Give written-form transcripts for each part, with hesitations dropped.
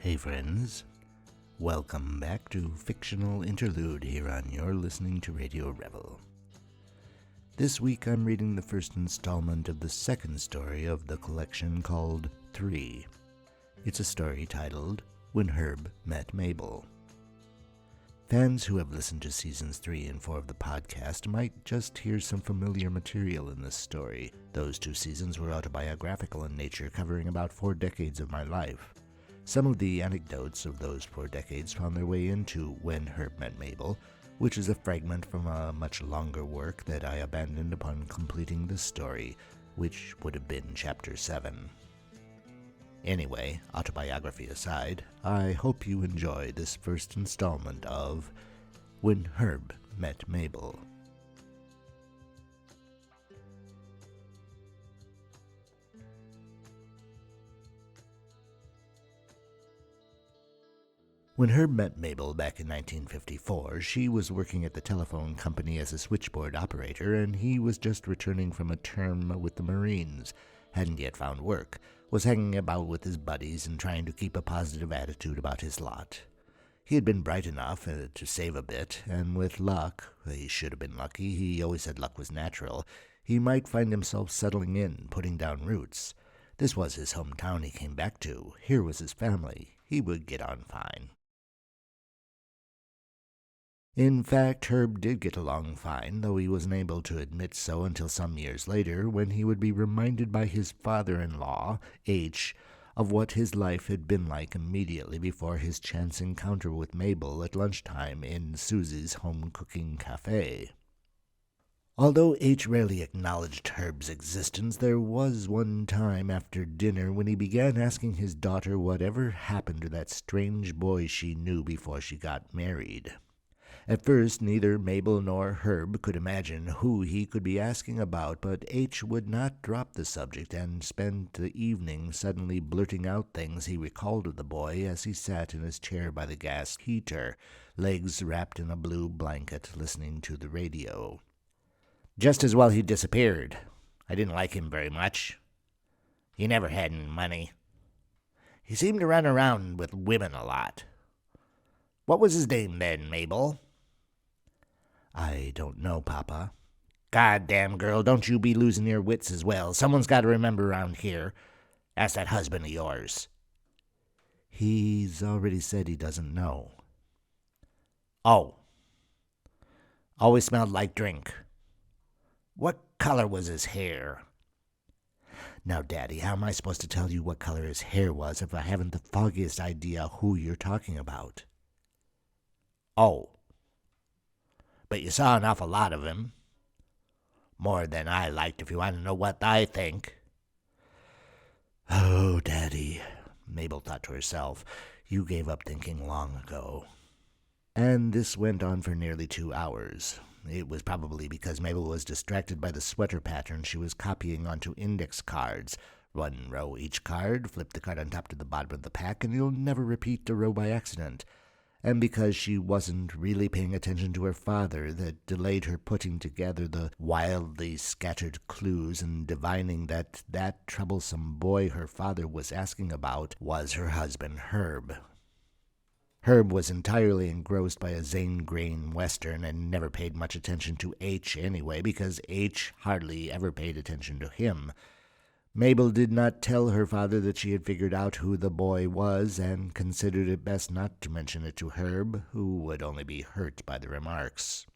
Hey friends, welcome back to Fictional Interlude here on You're Listening to Radio Revel. This week I'm reading the first installment of the second story of the collection called 3. It's a story titled When Herb Met Mable. Fans who have listened to seasons 3 and 4 of the podcast might just hear some familiar material in this story. Those 2 seasons were autobiographical in nature, covering about 4 decades of my life. Some of the anecdotes of those 4 decades found their way into When Herb Met Mable, which is a fragment from a much longer work that I abandoned upon completing this story, which would have been Chapter 7. Anyway, autobiography aside, I hope you enjoy this first installment of When Herb Met Mable. When Herb met Mable back in 1954, she was working at the telephone company as a switchboard operator, and he was just returning from a term with the Marines, hadn't yet found work, was hanging about with his buddies and trying to keep a positive attitude about his lot. He had been bright enough to save a bit, and with luck, he should have been lucky, he always said luck was natural, he might find himself settling in, putting down roots. This was his hometown he came back to, here was his family, he would get on fine. In fact, Herb did get along fine, though he wasn't able to admit so until some years later, when he would be reminded by his father-in-law, H., of what his life had been like immediately before his chance encounter with Mable at lunchtime in Susie's home-cooking cafe. Although H. rarely acknowledged Herb's existence, there was one time after dinner when he began asking his daughter whatever happened to that strange boy she knew before she got married. At first, neither Mable nor Herb could imagine who he could be asking about, but H. would not drop the subject and spent the evening suddenly blurting out things he recalled of the boy as he sat in his chair by the gas heater, legs wrapped in a blue blanket, listening to the radio. Just as well he disappeared. I didn't like him very much. He never had any money. He seemed to run around with women a lot. What was his name then, Mable? I don't know, Papa. Goddamn girl, don't you be losing your wits as well. Someone's got to remember around here. Ask that husband of yours. He's already said he doesn't know. Oh. Always smelled like drink. What color was his hair? Now, Daddy, how am I supposed to tell you what color his hair was if I haven't the foggiest idea who you're talking about? Oh. But you saw an awful lot of him. More than I liked, if you want to know what I think. Oh, Daddy, Mable thought to herself, you gave up thinking long ago. And this went on for nearly 2 hours. It was probably because Mable was distracted by the sweater pattern she was copying onto index cards. 1 row each card, flip the card on top to the bottom of the pack, and you'll never repeat the row by accident. And because she wasn't really paying attention to her father, that delayed her putting together the wildly scattered clues and divining that that troublesome boy her father was asking about was her husband, Herb. Herb was entirely engrossed by a Zane Grey Western and never paid much attention to H anyway, because H hardly ever paid attention to him. Mable did not tell her father that she had figured out who the boy was and considered it best not to mention it to Herb, who would only be hurt by the remarks.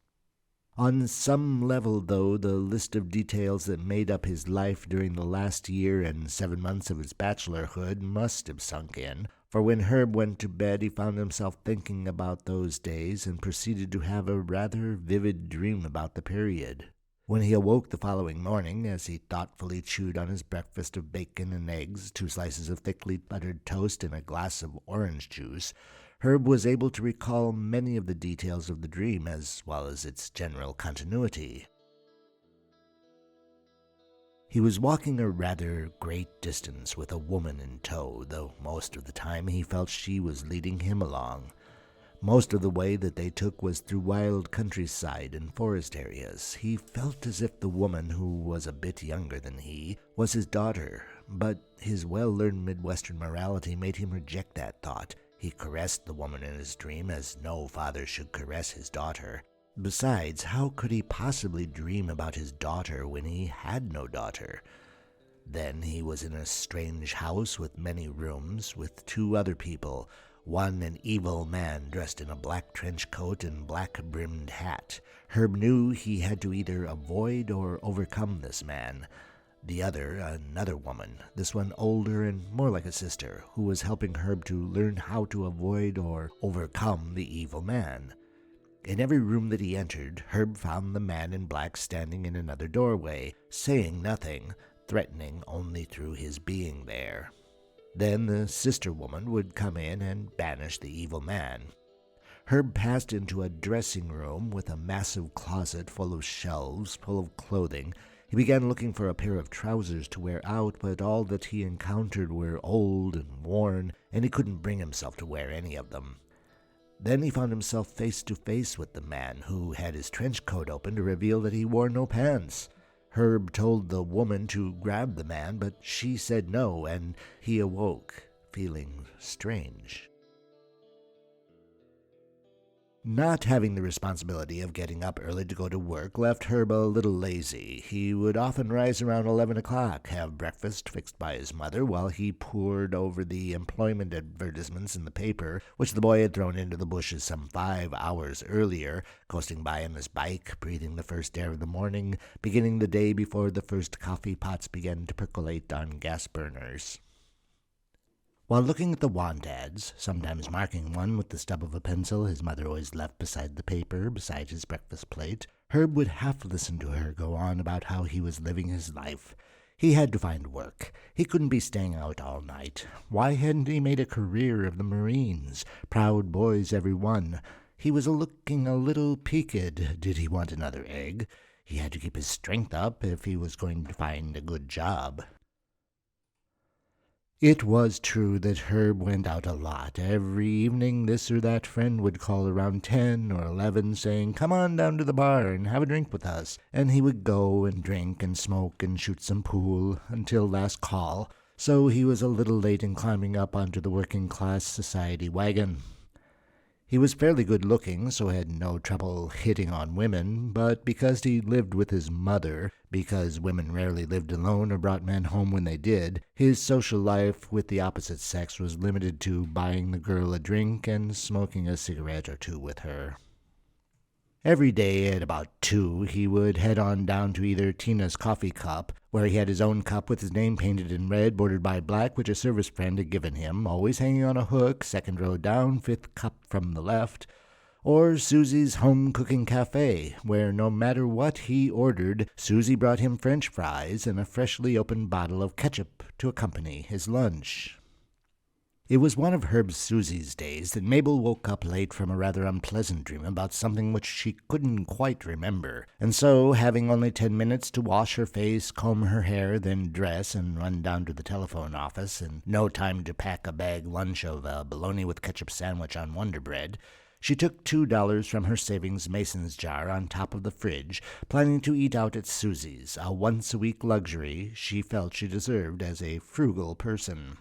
On some level, though, the list of details that made up his life during the last year and 7 months of his bachelorhood must have sunk in, for when Herb went to bed he found himself thinking about those days and proceeded to have a rather vivid dream about the period. When he awoke the following morning, as he thoughtfully chewed on his breakfast of bacon and eggs, 2 slices of thickly buttered toast, and a glass of orange juice, Herb was able to recall many of the details of the dream as well as its general continuity. He was walking a rather great distance with a woman in tow, though most of the time he felt she was leading him along. Most of the way that they took was through wild countryside and forest areas. He felt as if the woman, who was a bit younger than he, was his daughter, but his well-learned Midwestern morality made him reject that thought. He caressed the woman in his dream as no father should caress his daughter. Besides, how could he possibly dream about his daughter when he had no daughter? Then he was in a strange house with many rooms, with two other people, one an evil man dressed in a black trench coat and black-brimmed hat. Herb knew he had to either avoid or overcome this man. The other, another woman, this one older and more like a sister, who was helping Herb to learn how to avoid or overcome the evil man. In every room that he entered, Herb found the man in black standing in another doorway, saying nothing, threatening only through his being there. Then the sister woman would come in and banish the evil man. Herb passed into a dressing room with a massive closet full of shelves, full of clothing. He began looking for a pair of trousers to wear out, but all that he encountered were old and worn, and he couldn't bring himself to wear any of them. Then he found himself face to face with the man, who had his trench coat open to reveal that he wore no pants. Herb told the woman to grab the man, but she said no, and he awoke, feeling strange. Not having the responsibility of getting up early to go to work left Herb a little lazy. He would often rise around 11 o'clock, have breakfast fixed by his mother, while he pored over the employment advertisements in the paper, which the boy had thrown into the bushes some 5 hours earlier, coasting by on his bike, breathing the first air of the morning, beginning the day before the first coffee pots began to percolate on gas burners. While looking at the want ads, sometimes marking one with the stub of a pencil his mother always left beside the paper, beside his breakfast plate, Herb would half listen to her go on about how he was living his life. He had to find work. He couldn't be staying out all night. Why hadn't he made a career of the Marines? Proud boys, every one. He was looking a little peaked. Did he want another egg? He had to keep his strength up if he was going to find a good job. It was true that Herb went out a lot. Every evening this or that friend would call around 10 or 11 saying, "Come on down to the bar and have a drink with us." And he would go and drink and smoke and shoot some pool until last call. So he was a little late in climbing up onto the working class society wagon. He was fairly good-looking, so had no trouble hitting on women, but because he lived with his mother, because women rarely lived alone or brought men home when they did, his social life with the opposite sex was limited to buying the girl a drink and smoking a cigarette or two with her. Every day at about 2, he would head on down to either Tina's Coffee Cup, where he had his own cup with his name painted in red, bordered by black, which a service friend had given him, always hanging on a hook, 2nd row down, 5th cup from the left, or Susie's Home Cooking Cafe, where no matter what he ordered, Susie brought him French fries and a freshly opened bottle of ketchup to accompany his lunch. It was one of Herb Susie's days that Mable woke up late from a rather unpleasant dream about something which she couldn't quite remember, and so, having only 10 minutes to wash her face, comb her hair, then dress and run down to the telephone office, and no time to pack a bag lunch of a bologna with ketchup sandwich on Wonder Bread, she took $2 from her savings Mason's jar on top of the fridge, planning to eat out at Susie's, a once-a-week luxury she felt she deserved as a frugal person.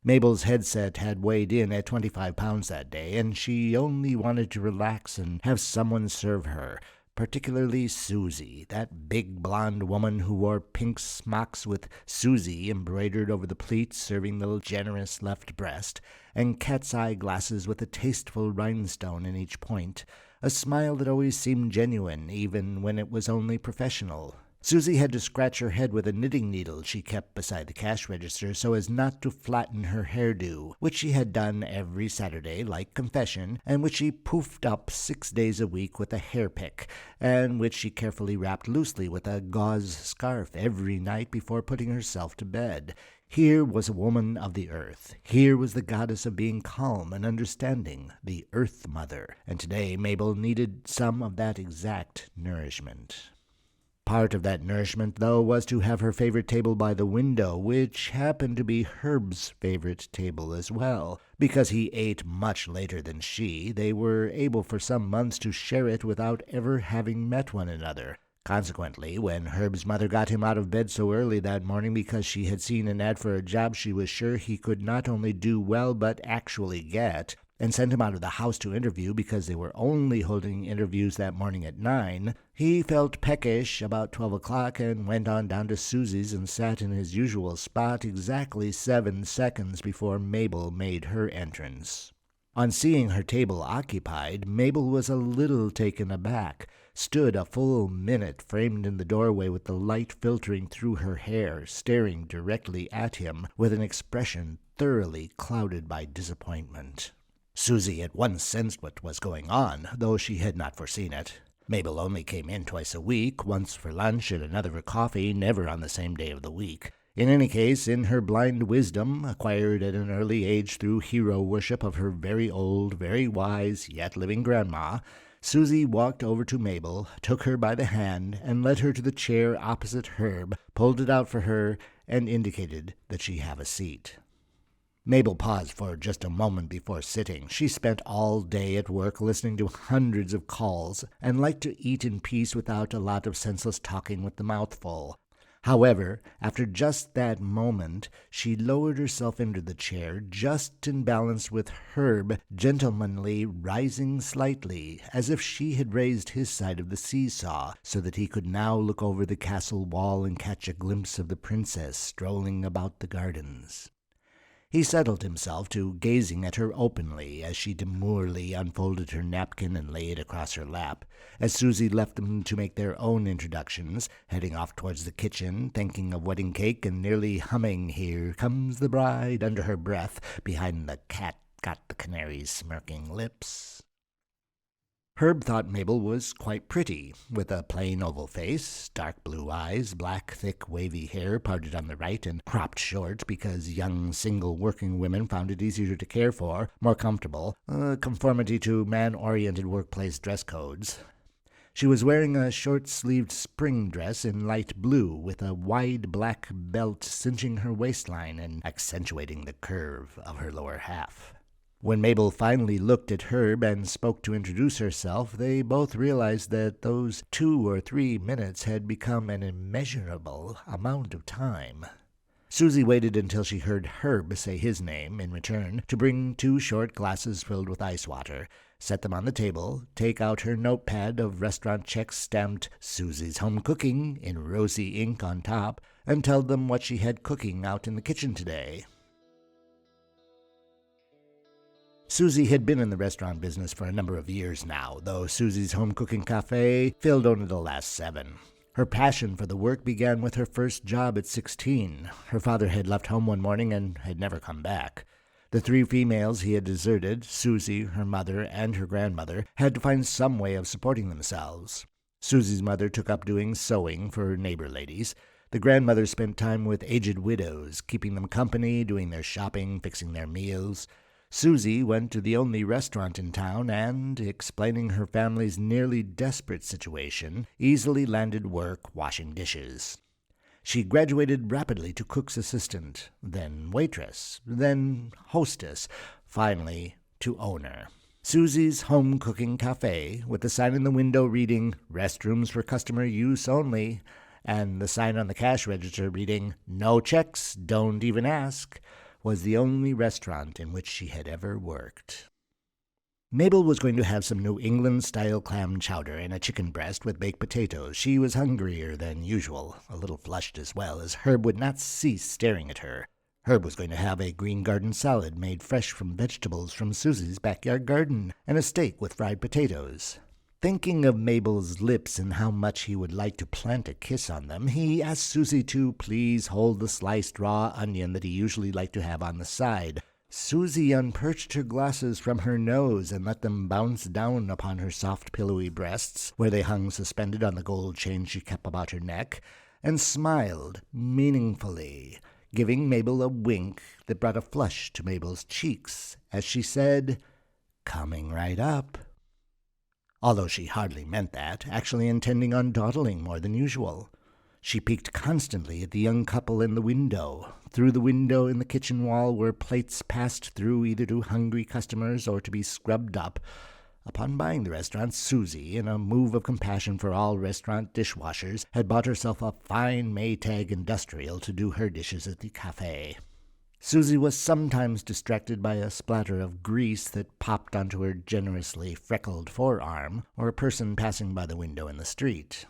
Mabel's headset had weighed in at 25 pounds that day, and she only wanted to relax and have someone serve her, particularly Susie, that big blonde woman who wore pink smocks with Susie embroidered over the pleats, serving the generous left breast, and cat's eye glasses with a tasteful rhinestone in each point, a smile that always seemed genuine, even when it was only professional. Susie had to scratch her head with a knitting needle she kept beside the cash register so as not to flatten her hairdo, which she had done every Saturday, like confession, and which she poofed up 6 days a week with a hairpick, and which she carefully wrapped loosely with a gauze scarf every night before putting herself to bed. Here was a woman of the earth. Here was the goddess of being calm and understanding, the Earth Mother, and today Mabel needed some of that exact nourishment. Part of that nourishment, though, was to have her favorite table by the window, which happened to be Herb's favorite table as well. Because he ate much later than she, they were able for some months to share it without ever having met one another. Consequently, when Herb's mother got him out of bed so early that morning because she had seen an ad for a job she was sure he could not only do well but actually get, and sent him out of the house to interview because they were only holding interviews that morning at 9, he felt peckish about 12 o'clock and went on down to Susie's and sat in his usual spot exactly 7 seconds before Mable made her entrance. On seeing her table occupied, Mable was a little taken aback, stood a full minute framed in the doorway with the light filtering through her hair, staring directly at him with an expression thoroughly clouded by disappointment. Susie at once sensed what was going on, though she had not foreseen it. Mable only came in twice a week, once for lunch and another for coffee, never on the same day of the week. In any case, in her blind wisdom, acquired at an early age through hero worship of her very old, very wise, yet living grandma, Susie walked over to Mable, took her by the hand, and led her to the chair opposite Herb, pulled it out for her, and indicated that she have a seat. Mable paused for just a moment before sitting. She spent all day at work listening to hundreds of calls, and liked to eat in peace without a lot of senseless talking with the mouth full. However, after just that moment, she lowered herself into the chair, just in balance with Herb, gentlemanly, rising slightly, as if she had raised his side of the seesaw, so that he could now look over the castle wall and catch a glimpse of the princess strolling about the gardens. He settled himself to gazing at her openly as she demurely unfolded her napkin and laid it across her lap, as Susie left them to make their own introductions, heading off towards the kitchen, thinking of wedding cake and nearly humming "Here Comes the Bride" under her breath behind the cat got the canary's smirking lips. Herb thought Mable was quite pretty, with a plain oval face, dark blue eyes, black, thick, wavy hair parted on the right and cropped short because young, single working women found it easier to care for, more comfortable, conformity to man-oriented workplace dress codes. She was wearing a short-sleeved spring dress in light blue, with a wide black belt cinching her waistline and accentuating the curve of her lower half. When Mable finally looked at Herb and spoke to introduce herself, they both realized that those 2 or 3 minutes had become an immeasurable amount of time. Susie waited until she heard Herb say his name in return to bring 2 short glasses filled with ice water, set them on the table, take out her notepad of restaurant checks stamped "Susie's Home Cooking" in rosy ink on top, and tell them what she had cooking out in the kitchen today. Susie had been in the restaurant business for a number of years now, though Susie's Home Cooking Cafe filled only the last 7. Her passion for the work began with her first job at 16. Her father had left home one morning and had never come back. The 3 females he had deserted, Susie, her mother, and her grandmother, had to find some way of supporting themselves. Susie's mother took up doing sewing for neighbor ladies. The grandmother spent time with aged widows, keeping them company, doing their shopping, fixing their meals. Susie went to the only restaurant in town and, explaining her family's nearly desperate situation, easily landed work washing dishes. She graduated rapidly to cook's assistant, then waitress, then hostess, finally to owner. Susie's Home Cooking Cafe, with the sign in the window reading "Restrooms for customer use only," and the sign on the cash register reading "No checks, don't even ask," was the only restaurant in which she had ever worked. Mable was going to have some New England-style clam chowder and a chicken breast with baked potatoes. She was hungrier than usual, a little flushed as well, as Herb would not cease staring at her. Herb was going to have a green garden salad made fresh from vegetables from Susie's backyard garden, and a steak with fried potatoes. Thinking of Mabel's lips and how much he would like to plant a kiss on them, he asked Susie to please hold the sliced raw onion that he usually liked to have on the side. Susie unperched her glasses from her nose and let them bounce down upon her soft, pillowy breasts, where they hung suspended on the gold chain she kept about her neck, and smiled meaningfully, giving Mable a wink that brought a flush to Mabel's cheeks as she said, "Coming right up," although she hardly meant that, actually intending on dawdling more than usual. She peeked constantly at the young couple in the window, through the window in the kitchen wall where plates passed through either to hungry customers or to be scrubbed up, Upon buying the restaurant, Susie, in a move of compassion for all restaurant dishwashers, had bought herself a fine Maytag Industrial to do her dishes at the cafe. Susie was sometimes distracted by a splatter of grease that popped onto her generously freckled forearm, or a person passing by the window in the street.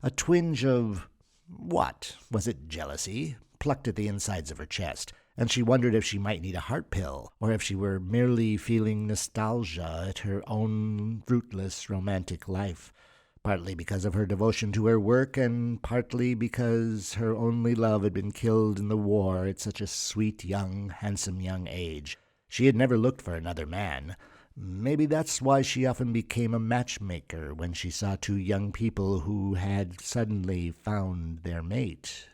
A twinge of, what? Was it jealousy? Plucked at the insides of her chest, and she wondered if she might need a heart pill, or if she were merely feeling nostalgia at her own fruitless romantic life, partly because of her devotion to her work, and partly because her only love had been killed in the war at such a sweet, handsome young age. She had never looked for another man. Maybe that's why she often became a matchmaker when she saw two young people who had suddenly found their mate.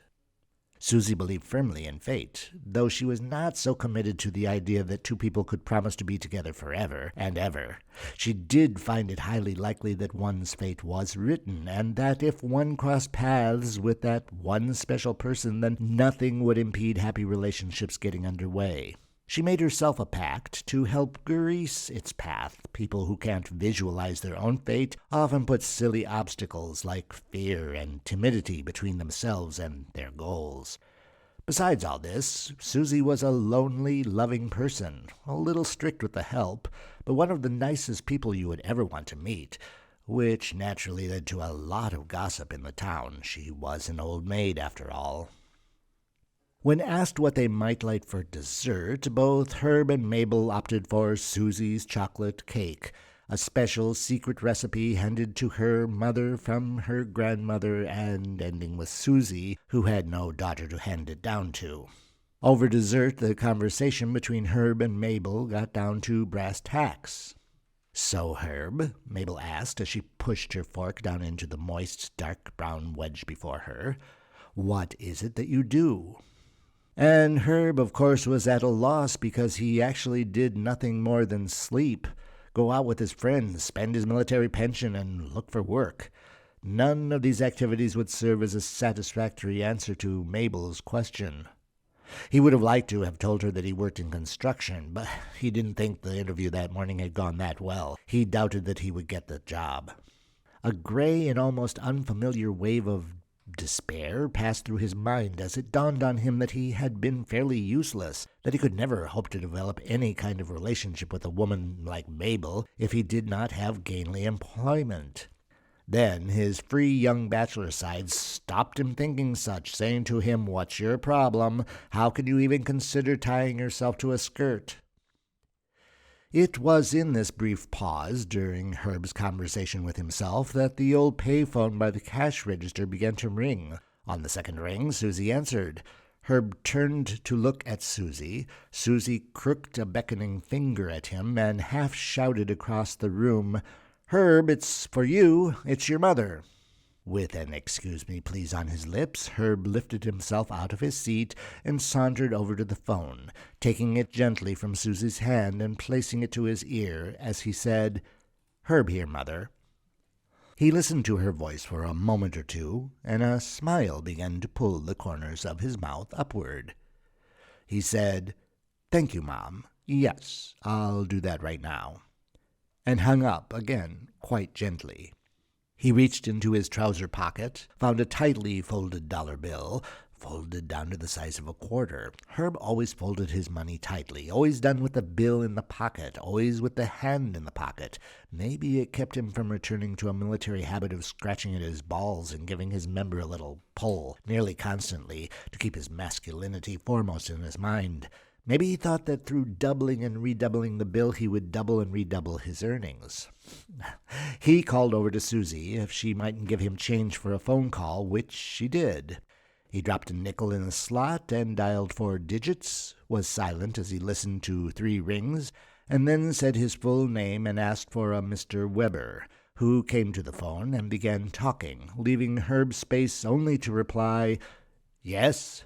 Susie believed firmly in fate, though she was not so committed to the idea that two people could promise to be together forever and ever. She did find it highly likely that one's fate was written, and that if one crossed paths with that one special person, then nothing would impede happy relationships getting underway. She made herself a pact to help grease its path. People who can't visualize their own fate often put silly obstacles like fear and timidity between themselves and their goals. Besides all this, Susie was a lonely, loving person, a little strict with the help, but one of the nicest people you would ever want to meet, which naturally led to a lot of gossip in the town. She was an old maid, after all. When asked what they might like for dessert, both Herb and Mable opted for Susie's chocolate cake, a special secret recipe handed to her mother from her grandmother and ending with Susie, who had no daughter to hand it down to. Over dessert, the conversation between Herb and Mable got down to brass tacks. "So, Herb," Mable asked as she pushed her fork down into the moist, dark brown wedge before her, "what is it that you do?" And Herb, of course, was at a loss because he actually did nothing more than sleep, go out with his friends, spend his military pension, and look for work. None of these activities would serve as a satisfactory answer to Mabel's question. He would have liked to have told her that he worked in construction, but he didn't think the interview that morning had gone that well. He doubted that he would get the job. A gray and almost unfamiliar wave of despair passed through his mind as it dawned on him that he had been fairly useless, that he could never hope to develop any kind of relationship with a woman like Mabel if he did not have gainly employment. Then his free young bachelor side stopped him thinking such, saying to him, "What's your problem? How can you even consider tying yourself to a skirt?" It was in this brief pause during Herb's conversation with himself that the old payphone by the cash register began to ring. On the second ring, Susie answered. Herb turned to look at Susie. Susie crooked a beckoning finger at him and half shouted across the room, "Herb, it's for you. It's your mother." With an "excuse me, please" on his lips, Herb lifted himself out of his seat and sauntered over to the phone, taking it gently from Susie's hand and placing it to his ear as he said, "Herb here, Mother." He listened to her voice for a moment or two, and a smile began to pull the corners of his mouth upward. He said, "Thank you, Mom. Yes, I'll do that right now," and hung up again quite gently. He reached into his trouser pocket, found a tightly folded dollar bill, folded down to the size of a quarter. Herb always folded his money tightly, always done with the bill in the pocket, always with the hand in the pocket. Maybe it kept him from returning to a military habit of scratching at his balls and giving his member a little pull, nearly constantly, to keep his masculinity foremost in his mind. Maybe he thought that through doubling and redoubling the bill, he would double and redouble his earnings. He called over to Susie if she mightn't give him change for a phone call, which she did. He dropped a nickel in a slot and dialed 4 digits, was silent as he listened to 3 rings, and then said his full name and asked for a Mr. Weber, who came to the phone and began talking, leaving Herb space only to reply, "Yes,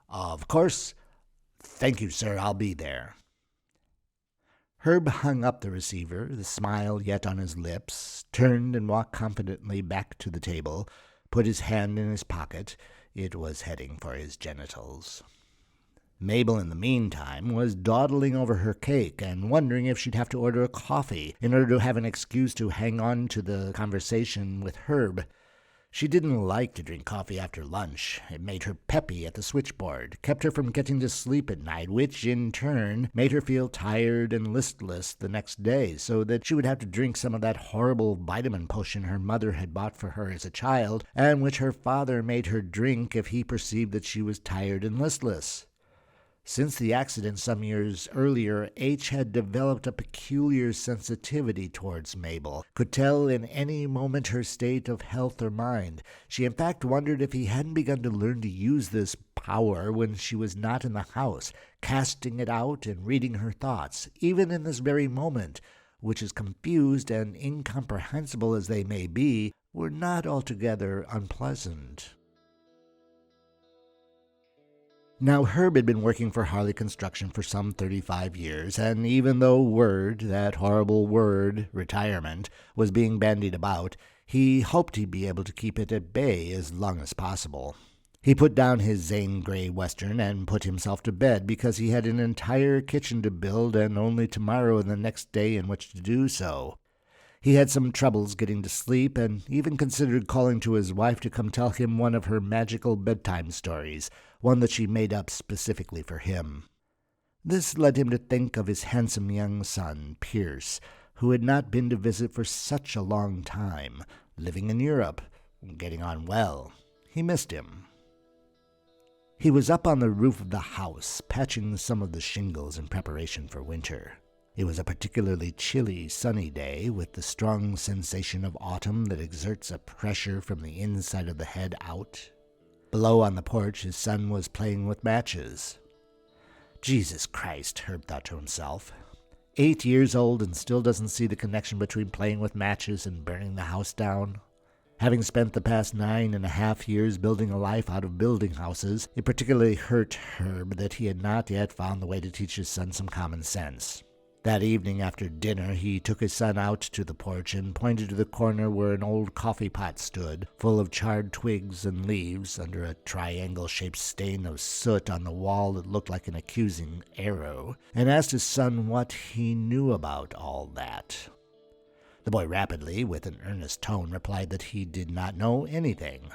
of course. Thank you, sir, I'll be there." Herb hung up the receiver, the smile yet on his lips, turned and walked confidently back to the table, put his hand in his pocket. It was heading for his genitals. Mabel, in the meantime, was dawdling over her cake and wondering if she'd have to order a coffee in order to have an excuse to hang on to the conversation with Herb. She didn't like to drink coffee after lunch. It made her peppy at the switchboard, kept her from getting to sleep at night, which, in turn, made her feel tired and listless the next day, so that she would have to drink some of that horrible vitamin potion her mother had bought for her as a child, and which her father made her drink if he perceived that she was tired and listless. Since the accident some years earlier, H had developed a peculiar sensitivity towards Mabel, could tell in any moment her state of health or mind. She in fact wondered if he hadn't begun to learn to use this power when she was not in the house, casting it out and reading her thoughts, even in this very moment, which, as confused and incomprehensible as they may be, were not altogether unpleasant. Now, Herb had been working for Harley Construction for some 35 years, and even though that horrible word, retirement, was being bandied about, he hoped he'd be able to keep it at bay as long as possible. He put down his Zane Grey Western and put himself to bed because he had an entire kitchen to build and only tomorrow and the next day in which to do so. He had some troubles getting to sleep and even considered calling to his wife to come tell him one of her magical bedtime stories, one that she made up specifically for him. This led him to think of his handsome young son, Pierce, who had not been to visit for such a long time, living in Europe, getting on well. He missed him. He was up on the roof of the house, patching some of the shingles in preparation for winter. It was a particularly chilly, sunny day, with the strong sensation of autumn that exerts a pressure from the inside of the head out. Below on the porch, his son was playing with matches. Jesus Christ, Herb thought to himself. 8 years old and still doesn't see the connection between playing with matches and burning the house down. Having spent the past 9.5 years building a life out of building houses, it particularly hurt Herb that he had not yet found the way to teach his son some common sense. That evening after dinner, he took his son out to the porch and pointed to the corner where an old coffee pot stood, full of charred twigs and leaves, under a triangle-shaped stain of soot on the wall that looked like an accusing arrow, and asked his son what he knew about all that. The boy rapidly, with an earnest tone, replied that he did not know anything.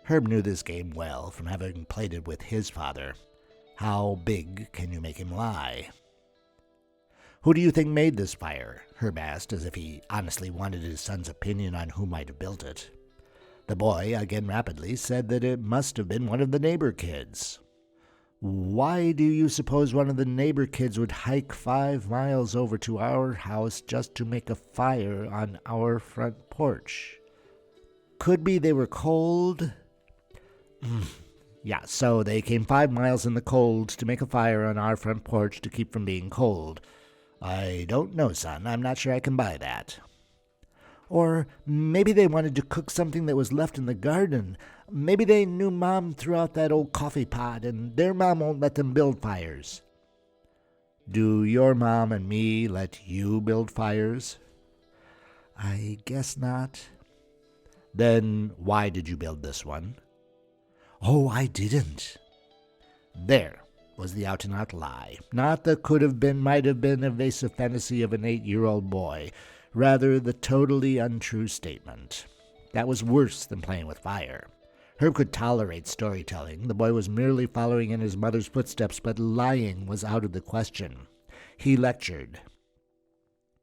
Herb knew this game well from having played it with his father. How big can you make him lie? "Who do you think made this fire?" Herb asked, as if he honestly wanted his son's opinion on who might have built it. The boy, again rapidly, said that it must have been one of the neighbor kids. "Why do you suppose one of the neighbor kids would hike 5 miles over to our house just to make a fire on our front porch?" "Could be they were cold." "Yeah, so they came 5 miles in the cold to make a fire on our front porch to keep from being cold. I don't know, son. I'm not sure I can buy that." "Or maybe they wanted to cook something that was left in the garden. Maybe they knew Mom threw out that old coffee pot, and their mom won't let them build fires." "Do your mom and me let you build fires?" "I guess not." "Then why did you build this one?" "Oh, I didn't." There was the out-and-out lie, not the could-have-been, might-have-been evasive fantasy of an 8-year-old boy, rather the totally untrue statement. That was worse than playing with fire. Herb could tolerate storytelling. The boy was merely following in his mother's footsteps, but lying was out of the question. He lectured.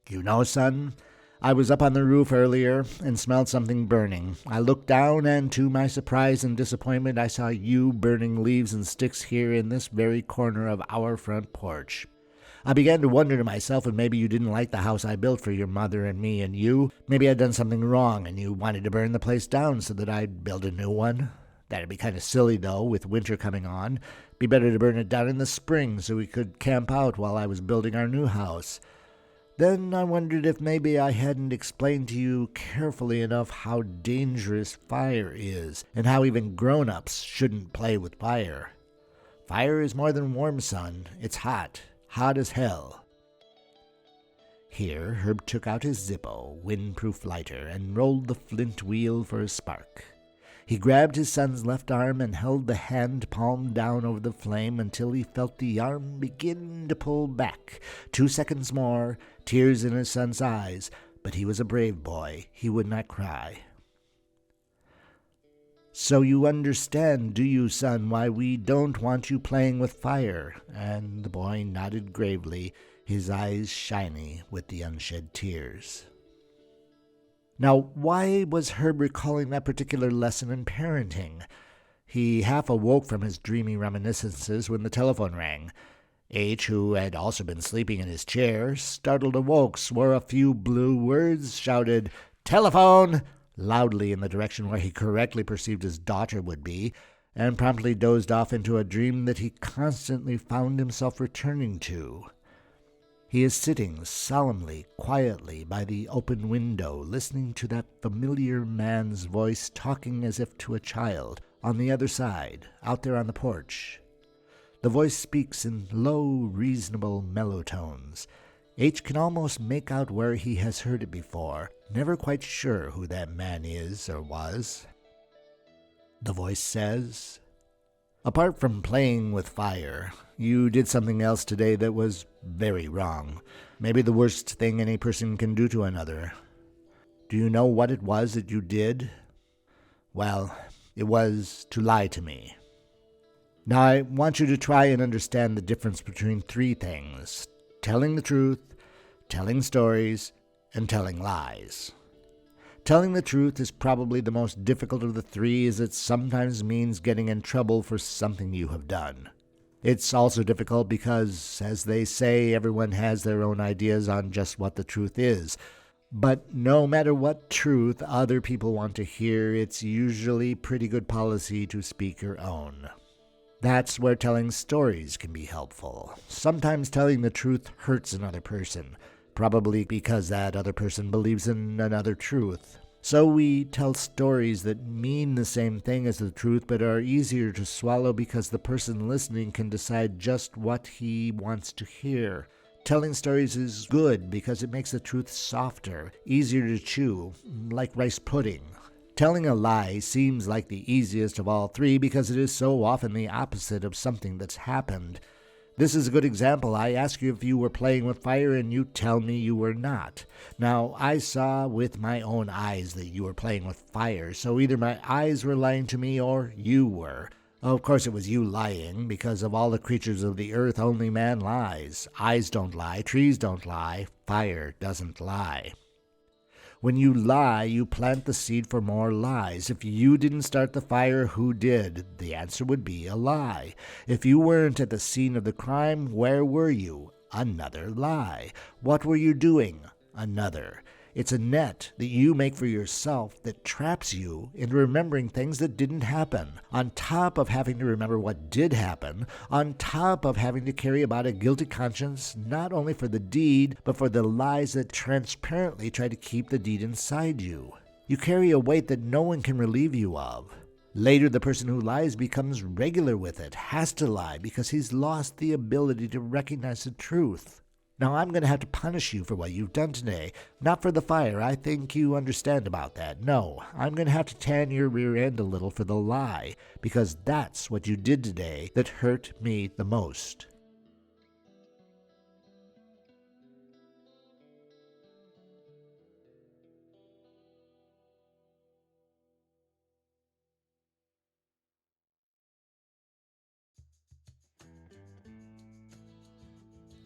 "You know, son, I was up on the roof earlier and smelled something burning. I looked down, and to my surprise and disappointment, I saw you burning leaves and sticks here in this very corner of our front porch. I began to wonder to myself if maybe you didn't like the house I built for your mother and me and you. Maybe I'd done something wrong, and you wanted to burn the place down so that I'd build a new one. That'd be kind of silly, though, with winter coming on. Be better to burn it down in the spring so we could camp out while I was building our new house. Then I wondered if maybe I hadn't explained to you carefully enough how dangerous fire is, and how even grown-ups shouldn't play with fire. Fire is more than warm, son. It's hot. Hot as hell." Here Herb took out his Zippo windproof lighter and rolled the flint wheel for a spark. He grabbed his son's left arm and held the hand palm down over the flame until he felt the arm begin to pull back. 2 seconds more, tears in his son's eyes, but he was a brave boy. He would not cry. "So you understand, do you, son, why we don't want you playing with fire?" And the boy nodded gravely, his eyes shiny with the unshed tears. Now, why was Herb recalling that particular lesson in parenting? He half awoke from his dreamy reminiscences when the telephone rang. H., who had also been sleeping in his chair, startled awoke, swore a few blue words, shouted, "Telephone!" loudly in the direction where he correctly perceived his daughter would be, and promptly dozed off into a dream that he constantly found himself returning to. He is sitting solemnly, quietly by the open window, listening to that familiar man's voice talking as if to a child, on the other side, out there on the porch. The voice speaks in low, reasonable, mellow tones. H. can almost make out where he has heard it before, never quite sure who that man is or was. The voice says, "Apart from playing with fire, you did something else today that was very wrong. Maybe the worst thing any person can do to another. Do you know what it was that you did? Well, it was to lie to me. Now I want you to try and understand the difference between 3 things: telling the truth, telling stories, and telling lies. Telling the truth is probably the most difficult of the 3, as it sometimes means getting in trouble for something you have done. It's also difficult because, as they say, everyone has their own ideas on just what the truth is. But no matter what truth other people want to hear, it's usually pretty good policy to speak your own. That's where telling stories can be helpful. Sometimes telling the truth hurts another person, probably because that other person believes in another truth. So we tell stories that mean the same thing as the truth but are easier to swallow because the person listening can decide just what he wants to hear. Telling stories is good because it makes the truth softer, easier to chew, like rice pudding. Telling a lie seems like the easiest of all 3 because it is so often the opposite of something that's happened. This is a good example. I ask you if you were playing with fire and you tell me you were not. Now, I saw with my own eyes that you were playing with fire, so either my eyes were lying to me or you were. Of course it was you lying, because of all the creatures of the earth only man lies. Eyes don't lie, trees don't lie, fire doesn't lie. When you lie, you plant the seed for more lies. If you didn't start the fire, who did? The answer would be a lie. If you weren't at the scene of the crime, where were you? Another lie. What were you doing? Another. It's a net that you make for yourself that traps you into remembering things that didn't happen, on top of having to remember what did happen, on top of having to carry about a guilty conscience not only for the deed, but for the lies that transparently try to keep the deed inside you. You carry a weight that no one can relieve you of. Later, the person who lies becomes regular with it, has to lie because he's lost the ability to recognize the truth. Now, I'm going to have to punish you for what you've done today. Not for the fire. I think you understand about that. No, I'm going to have to tan your rear end a little for the lie, because that's what you did today that hurt me the most.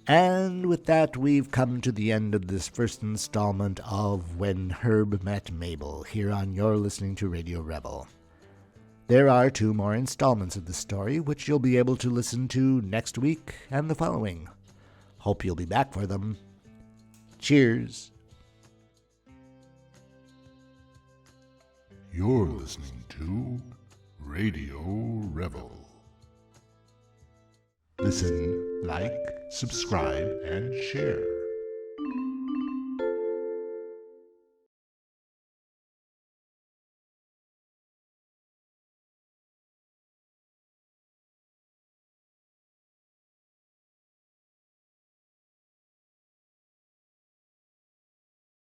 And with that, we've come to the end of this first installment of When Herb Met Mable, here on You're Listening to Radio Revel. There are 2 more installments of the story, which you'll be able to listen to next week and the following. Hope you'll be back for them. Cheers. You're listening to Radio Revel. Listen, like, subscribe, and share.